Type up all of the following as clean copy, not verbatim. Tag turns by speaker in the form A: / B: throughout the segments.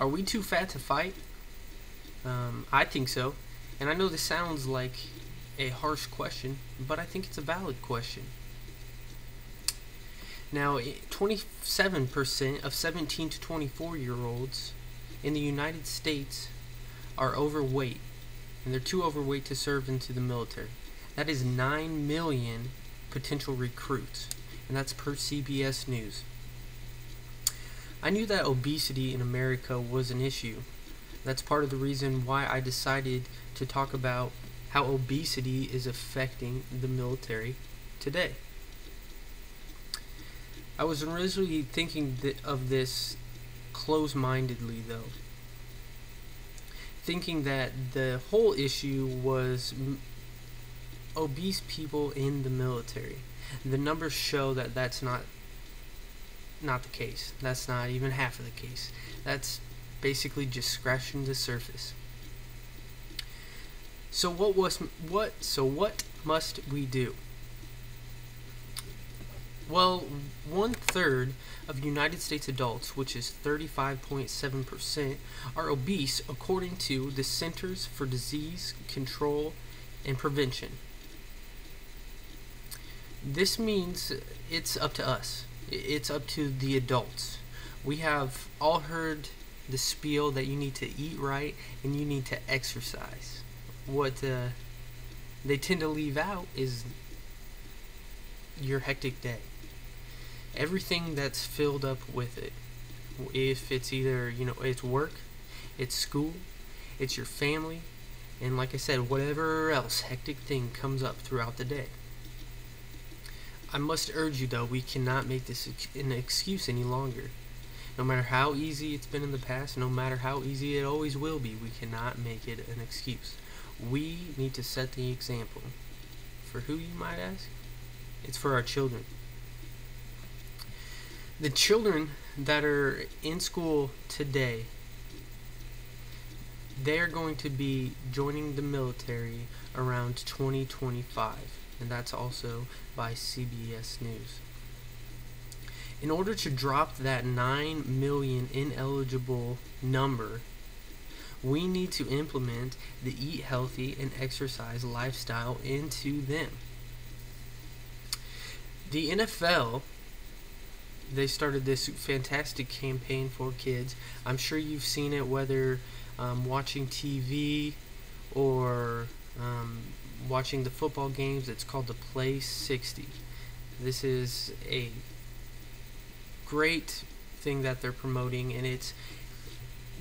A: Are we too fat to fight? I think so. And I know this sounds like a harsh question, but I think it's a valid question. Now, 27% of 17 to 24-year-olds in the United States are overweight, and they're too overweight to serve into the military. That is 9 million potential recruits, and that's per CBS News. I knew that obesity in America was an issue. That's part of the reason why I decided to talk about how obesity is affecting the military today. I was originally thinking of this close-mindedly, though, thinking that the whole issue was obese people in the military. The numbers show that that's not the case. That's not even half of the case. That's basically just scratching the surface. So what must we do? Well, 1/3 of United States adults, which is 35.7%, are obese according to the Centers for Disease Control and Prevention. This means it's up to us. It's up to the adults. We have all heard the spiel that you need to eat right and you need to exercise. What they tend to leave out is your hectic day. Everything that's filled up with it. If it's either, it's work, it's school, it's your family, and like I said, whatever else hectic thing comes up throughout the day. I must urge you, though, we cannot make this an excuse any longer. No matter how easy it's been in the past, no matter how easy it always will be, we cannot make it an excuse. We need to set the example. For who, you might ask? It's for our children. The children that are in school today, they are going to be joining the military around 2025, and that's also by CBS News. In order to drop that 9 million ineligible number, we need to implement the eat healthy and exercise lifestyle into them. The NFL, they started this fantastic campaign for kids. I'm sure you've seen it, whether watching TV or watching the football games. It's called the Play 60. This is a great thing that they're promoting, and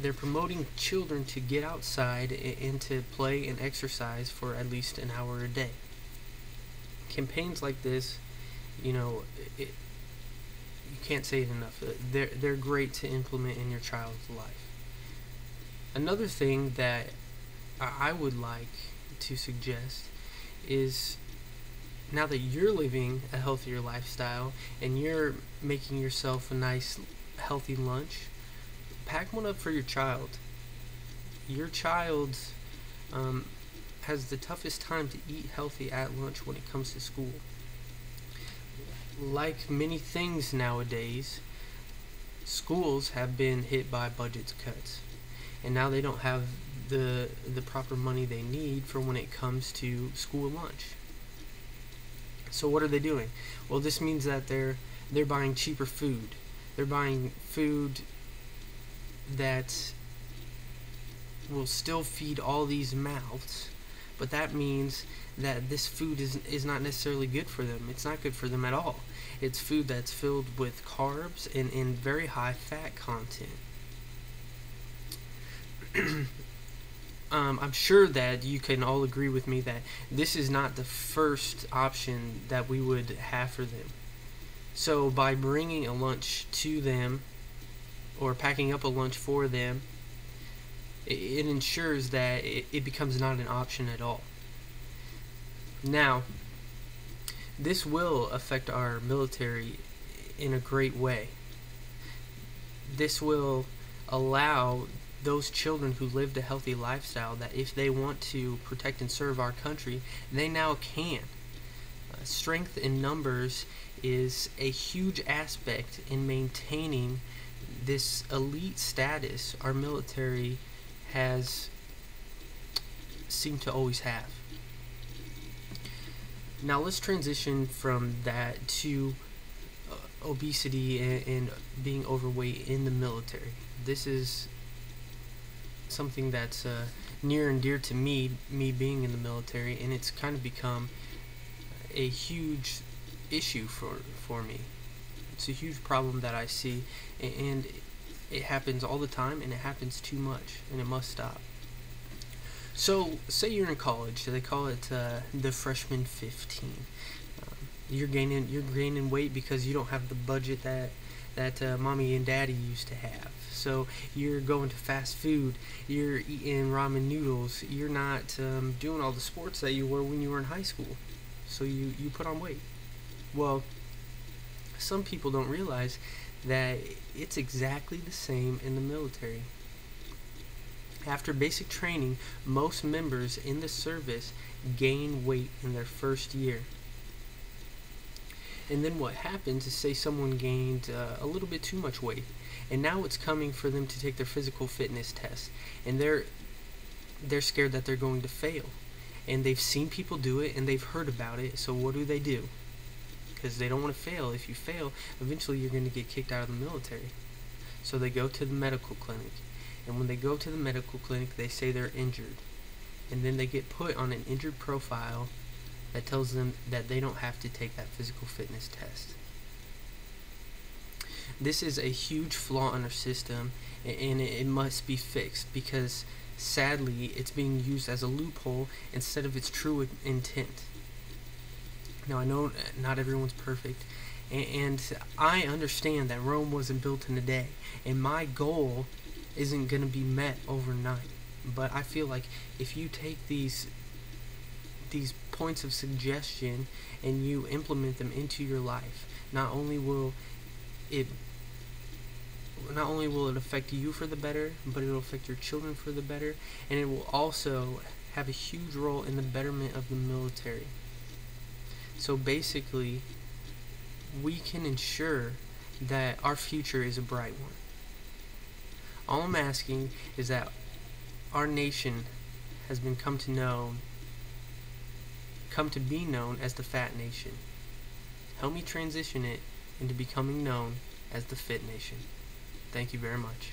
A: they're promoting children to get outside and to play and exercise for at least an hour a day. Campaigns like this, you can't say it enough. They're great to implement in your child's life. Another thing that I would like to suggest is, now that you're living a healthier lifestyle and you're making yourself a nice healthy lunch, pack one up for your child. Your child has the toughest time to eat healthy at lunch when it comes to school. Like many things nowadays, schools have been hit by budget cuts, and now they don't have the proper money they need for when it comes to school lunch. So what are they doing? Well, this means that they're buying cheaper food. They're buying food that will still feed all these mouths, but that means that this food is not necessarily good for them. It's not good for them at all. It's food that's filled with carbs and very high fat content. I'm sure that you can all agree with me that this is not the first option that we would have for them. So by bringing a lunch to them or packing up a lunch for them, it ensures that it becomes not an option at all. Now, this will affect our military in a great way. This will allow those children who lived a healthy lifestyle that if they want to protect and serve our country, they now can. Strength in numbers is a huge aspect in maintaining this elite status our military has seemed to always have. Now let's transition from that to obesity and being overweight in the military. This is something that's near and dear to me being in the military, and it's kind of become a huge issue for me. It's a huge problem that I see, and it happens all the time, and it happens too much, and it must stop. So, say you're in college. They call it the freshman 15. You're gaining weight because you don't have the budget that mommy and daddy used to have. So you're going to fast food. You're eating ramen noodles. You're not doing all the sports that you were when you were in high school. So you put on weight. Well, some people don't realize that it's exactly the same in the military. After basic training, most members in the service gain weight in their first year. And then what happens is, say someone gained a little bit too much weight, and now it's coming for them to take their physical fitness test, and they're scared that they're going to fail. And they've seen people do it, and they've heard about it, so what do? Because they don't want to fail. If you fail, eventually you're going to get kicked out of the military. So they go to the medical clinic. And when they go to the medical clinic, they say they're injured. And then they get put on an injured profile that tells them that they don't have to take that physical fitness test. This is a huge flaw in our system, and it must be fixed, because sadly it's being used as a loophole instead of its true intent. Now, I know not everyone's perfect, and I understand that Rome wasn't built in a day, and my goal isn't going to be met overnight. But I feel like if you take these points of suggestion and you implement them into your life, not only will it affect you for the better, but it will affect your children for the better, and it will also have a huge role in the betterment of the military. So basically, we can ensure that our future is a bright one. All I'm asking is that our nation has been come to be known as the Fat Nation. Help me transition it into becoming known as the Fit Nation. Thank you very much.